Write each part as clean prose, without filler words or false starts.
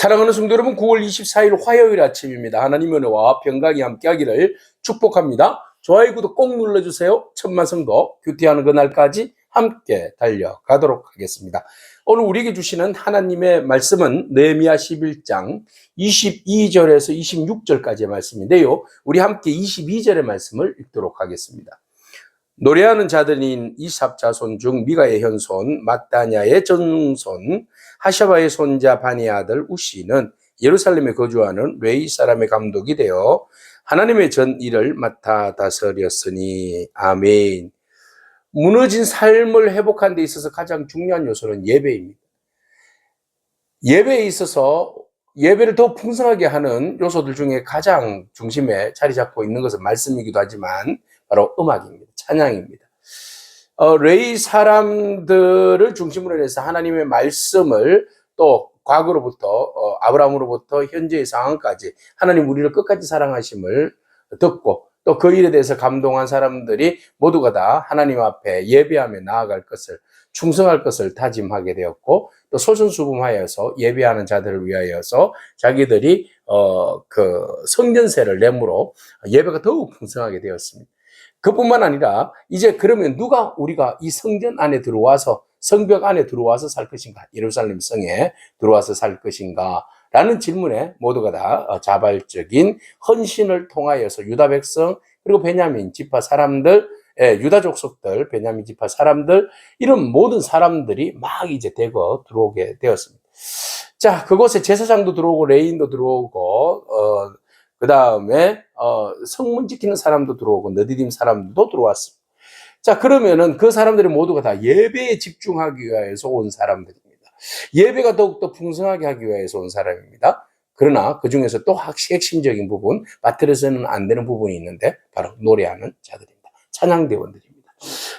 사랑하는 성도 여러분, 9월 24일 화요일 아침입니다. 하나님의 은혜와 평강이 함께하기를 축복합니다. 좋아요, 구독 꼭 눌러주세요. 천만 성도 큐티하는 그날까지 함께 달려가도록 하겠습니다. 오늘 우리에게 주시는 하나님의 말씀은 느헤미야 11장 22절에서 26절까지의 말씀인데요. 우리 함께 22절의 말씀을 읽도록 하겠습니다. 노래하는 자들인 이삽 자손 중 미가의 현손 마따냐의 전손 하샤바의 손자 바니의 아들 우시는 예루살렘에 거주하는 레위 사람의 감독이 되어 하나님의 전 일을 맡아 다스렸으니 아멘. 무너진 삶을 회복하는 데 있어서 가장 중요한 요소는 예배입니다. 예배에 있어서 예배를 더 풍성하게 하는 요소들 중에 가장 중심에 자리 잡고 있는 것은 말씀이기도 하지만 바로 음악입니다. 찬양입니다. 레위 사람들을 중심으로 해서 하나님의 말씀을 또 과거로부터 아브라함으로부터 현재의 상황까지 하나님 우리를 끝까지 사랑하심을 듣고 또 그 일에 대해서 감동한 사람들이 모두가 다 하나님 앞에 예배하며 나아갈 것을 충성할 것을 다짐하게 되었고 또 솔선수범하여서 예배하는 자들을 위하여서 자기들이 그 성전세를 내므로 예배가 더욱 풍성하게 되었습니다. 그뿐만 아니라 이제 그러면 누가 우리가 이 성전 안에 들어와서 성벽 안에 들어와서 살 것인가, 예루살렘 성에 들어와서 살 것인가 라는 질문에 모두가 다 자발적인 헌신을 통하여서 유다 백성 그리고 베냐민 지파 사람들, 유다 족속들, 베냐민 지파 사람들 이런 모든 사람들이 막 이제 대거 들어오게 되었습니다. 자, 그곳에 제사장도 들어오고 레위인도 들어오고 그 다음에 성문 지키는 사람도 들어오고 너디딤 사람들도 들어왔습니다. 자, 그러면은 그 사람들이 모두가 다 예배에 집중하기 위해서 온 사람들입니다. 예배가 더욱더 풍성하게 하기 위해서 온 사람입니다. 그러나 그 중에서 또 핵심적인 부분, 빠뜨려서는 안 되는 부분이 있는데 바로 노래하는 자들입니다. 찬양대원들입니다.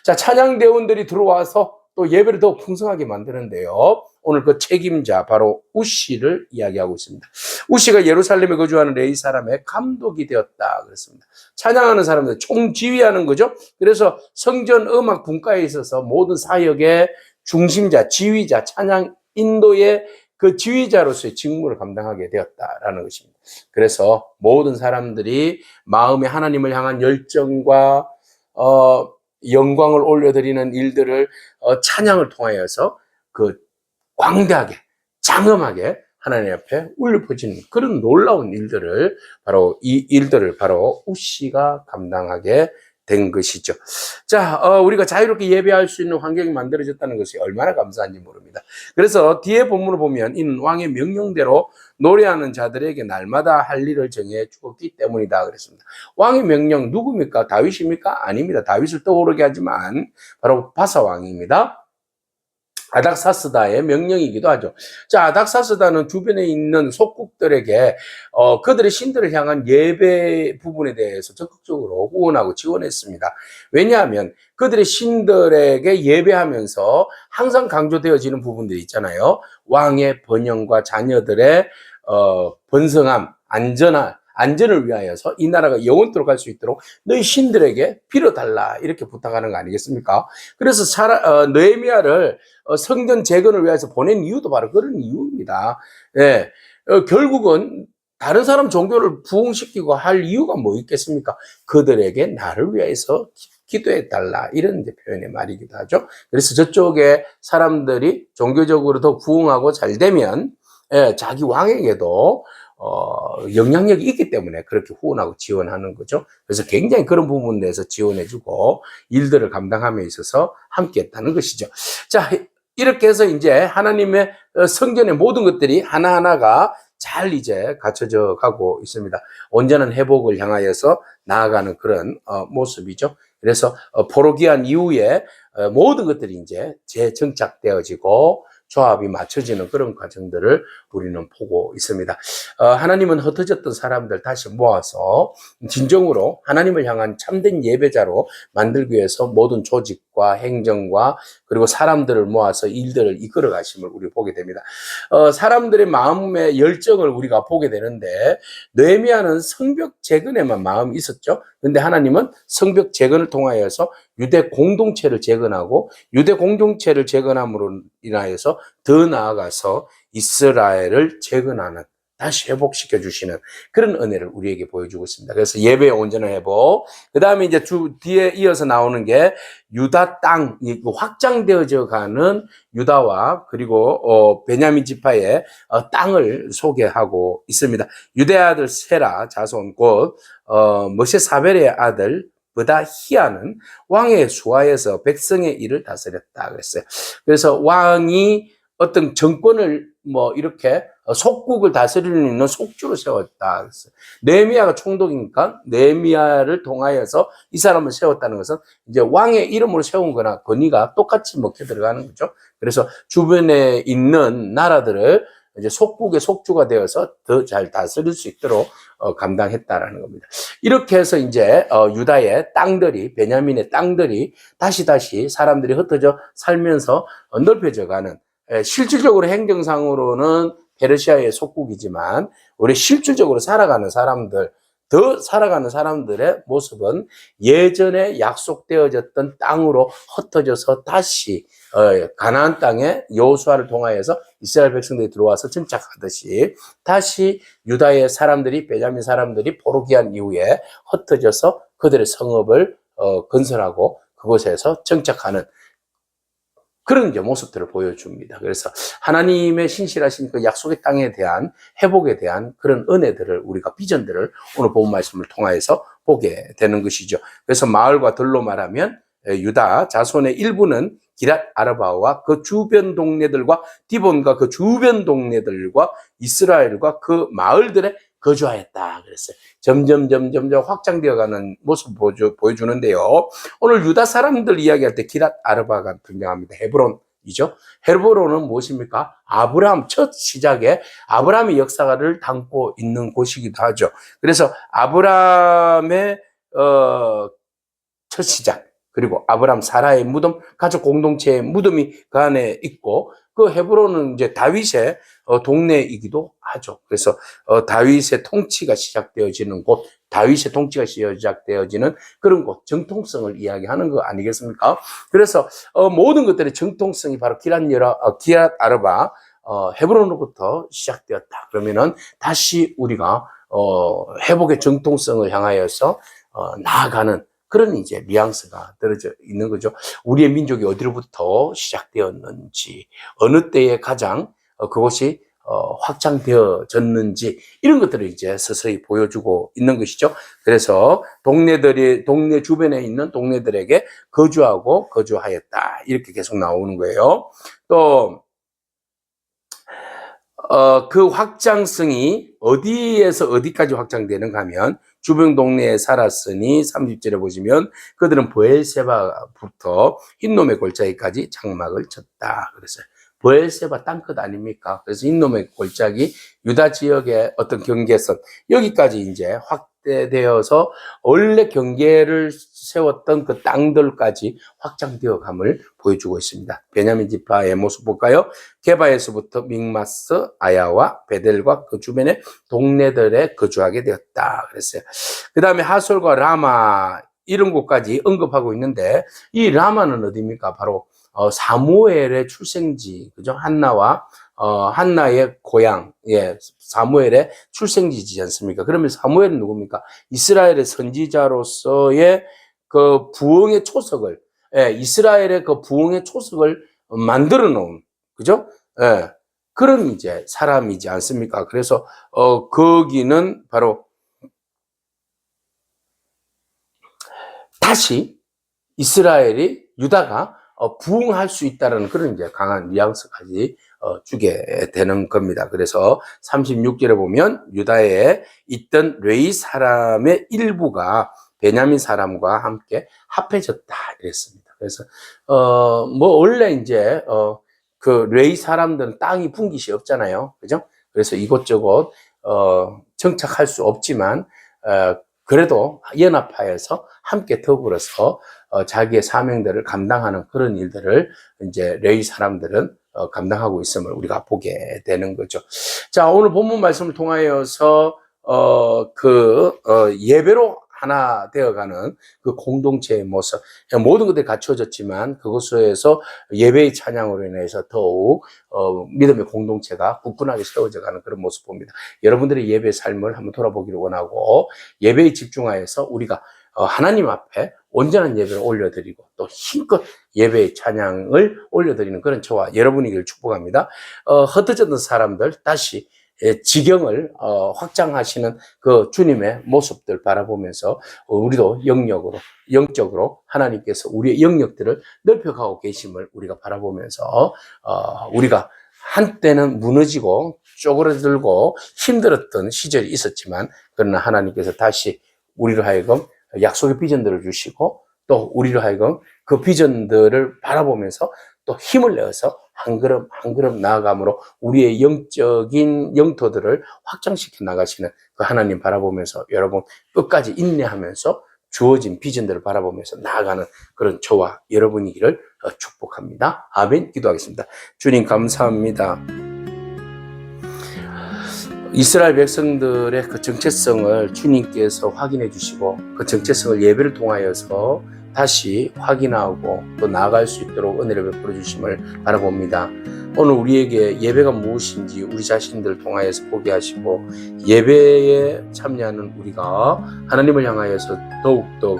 자, 찬양대원들이 들어와서 또 예배를 더 풍성하게 만드는데요. 오늘 그 책임자 바로 우시를 이야기하고 있습니다. 우시가 예루살렘에 거주하는 레위 사람의 감독이 되었다 그랬습니다. 찬양하는 사람들 총지휘하는 거죠. 그래서 성전 음악 분과에 있어서 모든 사역의 중심자, 지휘자, 찬양 인도의 그 지휘자로서의 직무를 감당하게 되었다라는 것입니다. 그래서 모든 사람들이 마음에 하나님을 향한 열정과 영광을 올려드리는 일들을 찬양을 통하여서 그 광대하게 장엄하게 하나님 앞에 울려 퍼지는 그런 놀라운 일들을 바로 우시가 감당하게 된 것이죠. 자, 우리가 자유롭게 예배할 수 있는 환경이 만들어졌다는 것이 얼마나 감사한지 모릅니다. 그래서 뒤에 본문을 보면 이는 왕의 명령대로 노래하는 자들에게 날마다 할 일을 정해 주었기 때문이다 그랬습니다. 왕의 명령 누굽니까? 다윗입니까? 아닙니다. 다윗을 떠오르게 하지만 바로 바사 왕입니다. 아닥사스다의 명령이기도 하죠. 자, 아닥사스다는 주변에 있는 속국들에게 그들의 신들을 향한 예배 부분에 대해서 적극적으로 후원하고 지원했습니다. 왜냐하면 그들의 신들에게 예배하면서 항상 강조되어지는 부분들이 있잖아요. 왕의 번영과 자녀들의 번성함, 안전을 위하여서 이 나라가 영원토록 갈 수 있도록 너희 신들에게 빌어달라 이렇게 부탁하는 거 아니겠습니까? 그래서 느헤미야를 성전 재건을 위해서 보낸 이유도 바로 그런 이유입니다. 예, 결국은 다른 사람 종교를 부흥시키고 할 이유가 뭐 있겠습니까? 그들에게 나를 위해서 기도해달라 이런 이제 표현의 말이기도 하죠. 그래서 저쪽에 사람들이 종교적으로 더 부흥하고 잘 되면 자기 왕에게도 영향력이 있기 때문에 그렇게 후원하고 지원하는 거죠. 그래서 굉장히 그런 부분에 대해서 지원해주고 일들을 감당함에 있어서 함께 했다는 것이죠. 자, 이렇게 해서 이제 하나님의 성전의 모든 것들이 하나하나가 잘 이제 갖춰져 가고 있습니다. 온전한 회복을 향하여서 나아가는 그런 모습이죠. 그래서 포로기한 이후에 모든 것들이 이제 재정착되어지고 조합이 맞춰지는 그런 과정들을 우리는 보고 있습니다. 하나님은 흩어졌던 사람들 다시 모아서 진정으로 하나님을 향한 참된 예배자로 만들기 위해서 모든 조직과 행정과 그리고 사람들을 모아서 일들을 이끌어 가심을 우리 보게 됩니다. 사람들의 마음의 열정을 우리가 보게 되는데 느헤미야는 성벽 재건에만 마음이 있었죠. 그런데 하나님은 성벽 재건을 통하여서 유대 공동체를 재건하고 유대 공동체를 재건함으로 인하여서 더 나아가서 이스라엘을 재건하는, 다시 회복시켜 주시는 그런 은혜를 우리에게 보여주고 있습니다. 그래서 예배의 온전한 회복. 그 다음에 이제 뒤에 이어서 나오는 게 유다 땅, 확장되어져 가는 유다와 그리고 베냐민 지파의 땅을 소개하고 있습니다. 유대 아들 세라 자손 곧 머세사벨의 아들 브다히아는 왕의 수하에서 백성의 일을 다스렸다 그랬어요. 그래서 왕이 어떤 정권을 이렇게 속국을 다스리는 있는 속주로 세웠다 그랬어요. 느헤미야가 총독이니까 느헤미야를 통하여서 이 사람을 세웠다는 것은 이제 왕의 이름으로 세운 거나 권위가 똑같이 먹혀 들어가는 거죠. 그래서 주변에 있는 나라들을 이제 속국의 속주가 되어서 더 잘 다스릴 수 있도록 감당했다라는 겁니다. 이렇게 해서 이제 유다의 땅들이, 베냐민의 땅들이 다시 사람들이 흩어져 살면서 넓혀져 가는, 실질적으로 행정상으로는 페르시아의 속국이지만 우리 실질적으로 살아가는 사람들, 더 살아가는 사람들의 모습은 예전에 약속되어졌던 땅으로 흩어져서 다시 가나안 땅에 여호수아를 통하여서 이스라엘 백성들이 들어와서 정착하듯이 다시 유다의 사람들이, 베냐민 사람들이 포로기한 이후에 흩어져서 그들의 성읍을 건설하고 그곳에서 정착하는 그런 이제 모습들을 보여줍니다. 그래서 하나님의 신실하신 그 약속의 땅에 대한 회복에 대한 그런 은혜들을, 우리가 비전들을 오늘 본 말씀을 통하여서 보게 되는 것이죠. 그래서 마을과 들로 말하면 유다 자손의 일부는 기랏 아르바와 그 주변 동네들과 디본과 그 주변 동네들과 이스라엘과 그 마을들에 거주하였다 그랬어요. 점점 확장되어가는 모습 보여주는데요. 오늘 유다 사람들 이야기할 때 기랏 아르바가 등장합니다. 헤브론이죠. 헤브론은 무엇입니까? 아브라함 첫 시작에 아브라함의 역사를 담고 있는 곳이기도 하죠. 그래서 아브라함의 첫 시작, 그리고 아브라함 사라의 무덤, 가족 공동체의 무덤이 그 안에 있고, 그 헤브론은 이제 다윗의 동네이기도 하죠. 그래서 다윗의 통치가 시작되어지는 곳, 다윗의 통치가 시작되어지는 그런 곳, 정통성을 이야기하는 거 아니겠습니까? 그래서 모든 것들의 정통성이 바로 기랏 아르바, 헤브론으로부터 시작되었다. 그러면은 다시 우리가 회복의 정통성을 향하여서 나아가는 그런 이제 뉘앙스가 떨어져 있는 거죠. 우리의 민족이 어디로부터 시작되었는지, 어느 때에 가장 그것이 확장되어졌는지, 이런 것들을 이제 서서히 보여주고 있는 것이죠. 그래서 동네 주변에 있는 동네들에게 거주하였다. 이렇게 계속 나오는 거예요. 또, 그 확장성이 어디에서 어디까지 확장되는가 하면, 주변 동네에 살았으니 30절에 보시면 그들은 브엘세바부터 흰놈의 골짜기까지 장막을 쳤다 그랬어요. 브엘세바 땅끝 아닙니까? 그래서 흰놈의 골짜기, 유다 지역의 어떤 경계선, 여기까지 이제 확대되어서 원래 경계를 세웠던 그 땅들까지 확장되어감을 보여주고 있습니다. 베냐민 지파의 모습 볼까요? 게바에서부터 믹마스, 아야와 베델과 그 주변의 동네들에 거주하게 되었다 그랬어요. 그 다음에 하솔과 라마, 이런 곳까지 언급하고 있는데, 이 라마는 어디입니까? 바로 사무엘의 출생지, 그죠? 한나의 고향, 사무엘의 출생지지 않습니까? 그러면 사무엘은 누굽니까? 이스라엘의 선지자로서의 그 부흥의 초석을, 이스라엘의 그 부흥의 초석을 만들어 놓은, 그죠? 그런 이제 사람이지 않습니까? 그래서, 거기는 바로 다시 이스라엘이, 유다가 부흥할 수 있다는 그런 이제 강한 뉘앙스까지 주게 되는 겁니다. 그래서 36절에 보면 유다에 있던 레위 사람의 일부가 베냐민 사람과 함께 합해졌다 이랬습니다. 그래서 원래 이제 그 레위 사람들은 땅이 분깃이 없잖아요. 그죠? 그래서 이곳저곳 정착할 수 없지만 그래도 연합하여서 함께 더불어서 자기의 사명들을 감당하는 그런 일들을 이제 레위 사람들은 감당하고 있음을 우리가 보게 되는 거죠. 자, 오늘 본문 말씀을 통하여서 예배로 하나 되어가는 그 공동체의 모습, 모든 것들이 갖춰졌지만 그것에서 예배의 찬양으로 인해서 더욱 믿음의 공동체가 굳건하게 세워져가는 그런 모습 봅니다. 여러분들의 예배 삶을 한번 돌아보기를 원하고, 예배에 집중하여서 우리가 하나님 앞에 온전한 예배를 올려드리고 또 힘껏 예배의 찬양을 올려드리는 그런 저와 여러분이길 축복합니다. 흩어졌던 사람들 다시 지경을 확장하시는 그 주님의 모습들 바라보면서 우리도 영적으로 하나님께서 우리의 영역들을 넓혀가고 계심을 우리가 바라보면서 우리가 한때는 무너지고 쪼그라들고 힘들었던 시절이 있었지만, 그러나 하나님께서 다시 우리로 하여금 약속의 비전들을 주시고 또 우리로 하여금 그 비전들을 바라보면서 또 힘을 내어서 한 걸음 한 걸음 나아감으로 우리의 영적인 영토들을 확장시켜 나가시는 그 하나님 바라보면서 여러분 끝까지 인내하면서 주어진 비전들을 바라보면서 나아가는 그런 저와 여러분이기를 축복합니다. 아멘. 기도하겠습니다. 주님 감사합니다. 이스라엘 백성들의 그 정체성을 주님께서 확인해 주시고 그 정체성을 예배를 통하여서 다시 확인하고 또 나아갈 수 있도록 은혜를 베풀어 주심을 바라봅니다. 오늘 우리에게 예배가 무엇인지 우리 자신들을 통하여서 보게 하시고, 예배에 참여하는 우리가 하나님을 향하여서 더욱더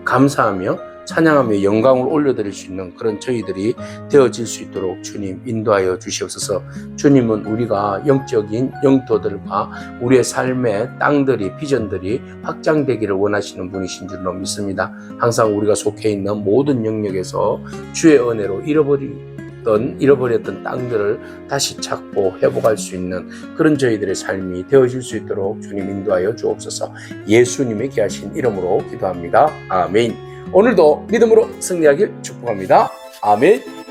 감사하며 찬양하며 영광을 올려드릴 수 있는 그런 저희들이 되어질 수 있도록 주님 인도하여 주시옵소서. 주님은 우리가 영적인 영토들과 우리의 삶의 땅들이, 비전들이 확장되기를 원하시는 분이신 줄로 믿습니다. 항상 우리가 속해 있는 모든 영역에서 주의 은혜로 잃어버렸던 땅들을 다시 찾고 회복할 수 있는 그런 저희들의 삶이 되어질 수 있도록 주님 인도하여 주옵소서. 예수님의 귀하신 이름으로 기도합니다. 아멘. 오늘도 믿음으로 승리하길 축복합니다. 아멘.